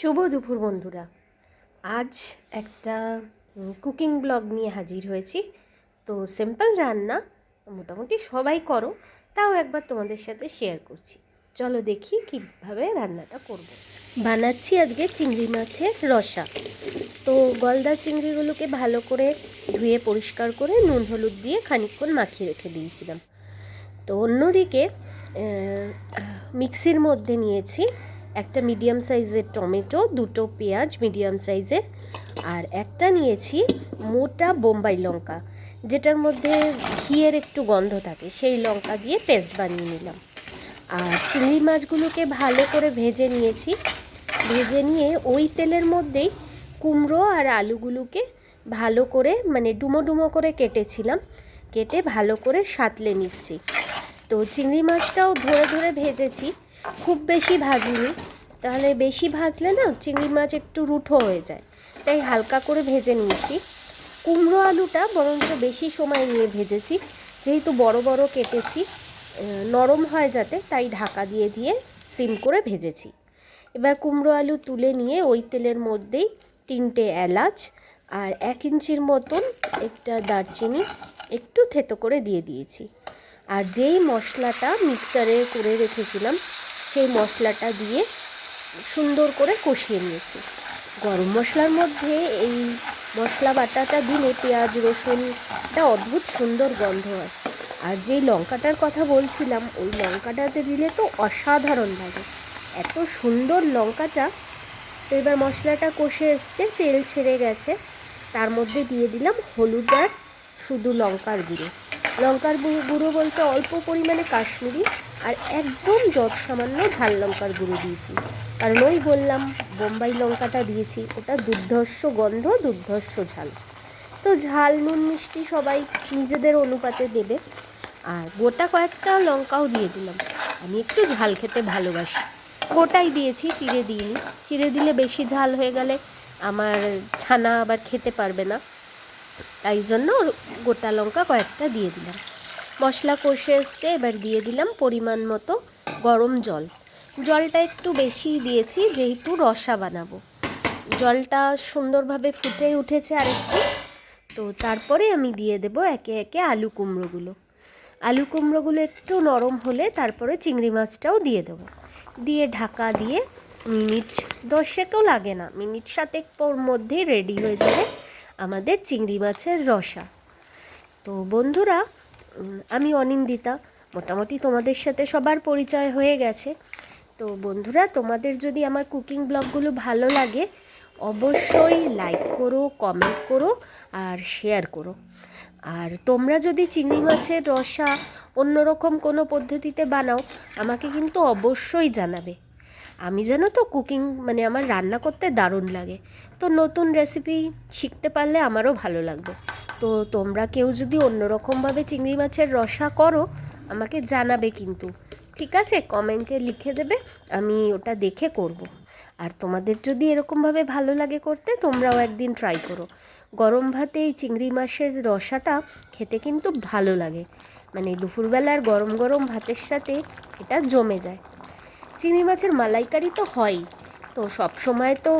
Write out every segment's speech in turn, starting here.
শুভ দুপুর বন্ধুরা। আজ একটা কুকিং ব্লগ নিয়ে হাজির হয়েছি। তো সিম্পল রান্না, মোটামুটি সবাই করো, তাও একবার তোমাদের সাথে শেয়ার করছি। চলো দেখি কীভাবে রান্নাটা করব। বানাচ্ছি আজকে চিংড়ি মাছের রসা। তো গলদা চিংড়িগুলোকে ভালো করে ধুয়ে পরিষ্কার করে নুন হলুদ দিয়ে খানিকক্ষণ মাখিয়ে রেখে দিয়েছিলাম। তো অন্যদিকে মিক্সির মধ্যে নিয়েছি একটা মিডিয়াম সাইজের টমেটো, দুটো পেঁয়াজ মিডিয়াম সাইজের, আর একটা নিয়েছি মোটা বোম্বাই লঙ্কা, যেটার মধ্যে ঘিয়ের একটু গন্ধ থাকে, সেই লঙ্কা দিয়ে পেস্ট বানিয়ে নিলাম। আর চিংড়ি মাছগুলোকে ভালো করে ভেজে নিয়েছি। ভেজে নিয়ে ওই তেলের মধ্যেই কুমড়ো আর আলুগুলোকে ভালো করে ডুমো ডুমো করে কেটেছিলাম, কেটে ভালো করে সাঁতলে নিচ্ছি। তো চিংড়ি মাছটাও ধরে ধরে ভেজেছি, খুব বেশি ভাজিনি, তাহলে বেশি ভাজলে না চিংড়ি মাছ একটু রুঠো হয়ে যায়, তাই হালকা করে ভেজে নিয়েছি। কুমড়ো আলুটা বরঞ্চ বেশি সময় নিয়ে ভেজেছি, যেহেতু বড় বড় কেটেছি, নরম হয় যাতে, তাই ঢাকা দিয়ে দিয়ে সিম করে ভেজেছি। এবার কুমড়ো আলু তুলে নিয়ে ওই তেলের মধ্যেই 3টে এলাচ আর 1 ইঞ্চির মতন একটা দারচিনি একটু থেতো করে দিয়ে দিয়েছি। আর যেই মশলাটা মিক্সারে করে রেখেছিলাম সেই মশলাটা দিয়ে সুন্দর করে কষিয়ে নিয়েছি। গরম মশলার মধ্যে এই মশলা বাটাটা দিলে পেঁয়াজ রসুনটা অদ্ভুত সুন্দর গন্ধ হয়। আর যেই লঙ্কাটার কথা বলছিলাম, ওই লঙ্কাটাতে দিলে তো অসাধারণ লাগে, এত সুন্দর লঙ্কাটা। তো এবার মশলাটা কষে এসছে, তেল ছেড়ে গেছে, তার মধ্যে দিয়ে দিলাম হলুদ আর শুধু লঙ্কার গুঁড়ো। লঙ্কার গুঁড়ো বলতে অল্প পরিমাণে কাশ্মীরি, আর একদম যত সামান্য ঝাল লঙ্কার গুঁড়ো দিয়েছি, কারণ ওই বললাম বোম্বাই লঙ্কাটা দিয়েছি, ওটা দুর্ধর্ষ গন্ধ, দুর্ধর্ষ ঝাল। তো ঝাল নুন মিষ্টি সবাই নিজেদের অনুপাতে দেবে। আর গোটা কয়েকটা লঙ্কাও দিয়ে দিলাম, আমি একটু ঝাল খেতে ভালোবাসি, গোটাই দিয়েছি, চিড়ে দিইনি। চিড়ে দিলে বেশি ঝাল হয়ে গেলে আমার ছানা আবার খেতে পারবে না, তাই জন্য গোটা লঙ্কা কয়েকটা দিয়ে দিলাম। মশলা কষে এসছে, এবার দিয়ে দিলাম পরিমাণ মতো গরম জল। জলটা একটু বেশি দিয়েছি, যেহেতু রসা বানাবো। জলটা সুন্দরভাবে ফুটে উঠেছে আরেকটু। তো তারপরে আমি দিয়ে দেব একে একে আলু কুমড়োগুলো। আলু কুমড়োগুলো একটু নরম হলে তারপরে চিংড়ি মাছটাও দিয়ে দেবো। দিয়ে ঢাকা দিয়ে মিনিট 10-ও লাগে না, মিনিট 7 মধ্যেই রেডি হয়ে যাবে আমাদের চিংড়ি মাছের রসা। তো বন্ধুরা, আমি অনিন্দিতা, মোটামুটি তোমাদের সাথে সবার পরিচয় হয়ে গেছে। তো বন্ধুরা, তোমাদের যদি আমার কুকিং ব্লগগুলো ভালো লাগে অবশ্যই লাইক করো, কমেন্ট করো আর শেয়ার করো। আর তোমরা যদি চিংড়ি মাছের রসা অন্যরকম কোনো পদ্ধতিতে বানাও, আমাকে কিন্তু অবশ্যই জানাবে। আমি জানো তো কুকিং আমার রান্না করতে দারুণ লাগে, তো নতুন রেসিপি শিখতে পারলে আমারও ভালো লাগবে। তো তোমরা কেউ যদি অন্যরকমভাবে চিংড়ি মাছের রসা করো আমাকে জানাবে কিন্তু, ঠিক আছে? কমেন্টে লিখে দেবে, আমি ওটা দেখে করব। আর তোমাদের যদি এরকমভাবে ভালো লাগে করতে, তোমরাও একদিন ট্রাই করো। গরম ভাতে এই চিংড়ি মাছের রসাটা খেতে কিন্তু ভালো লাগে, দুপুরবেলার গরম গরম ভাতের সাথে এটা জমে যায়। চিংড়ি মাছের মালাইকারি তো হয়ই, তো সব সময় তো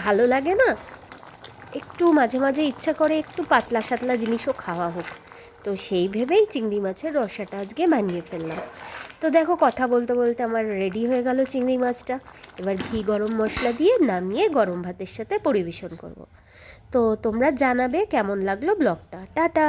ভালো লাগে না, একটু মাঝে মাঝে ইচ্ছা করে একটু পাতলা সাতলা জিনিসও খাওয়া হোক। তো সেই ভেবেই চিংড়ি মাছের রসাটা আজকে বানিয়ে ফেললাম। তো দেখো, কথা বলতে বলতে আমার রেডি হয়ে গেল চিংড়ি মাছটা। এবার ঘি গরম মশলা দিয়ে নামিয়ে গরম ভাতের সাথে পরিবেশন করব। তো তোমরা জানাবে কেমন লাগলো ব্লগটা। টাটা।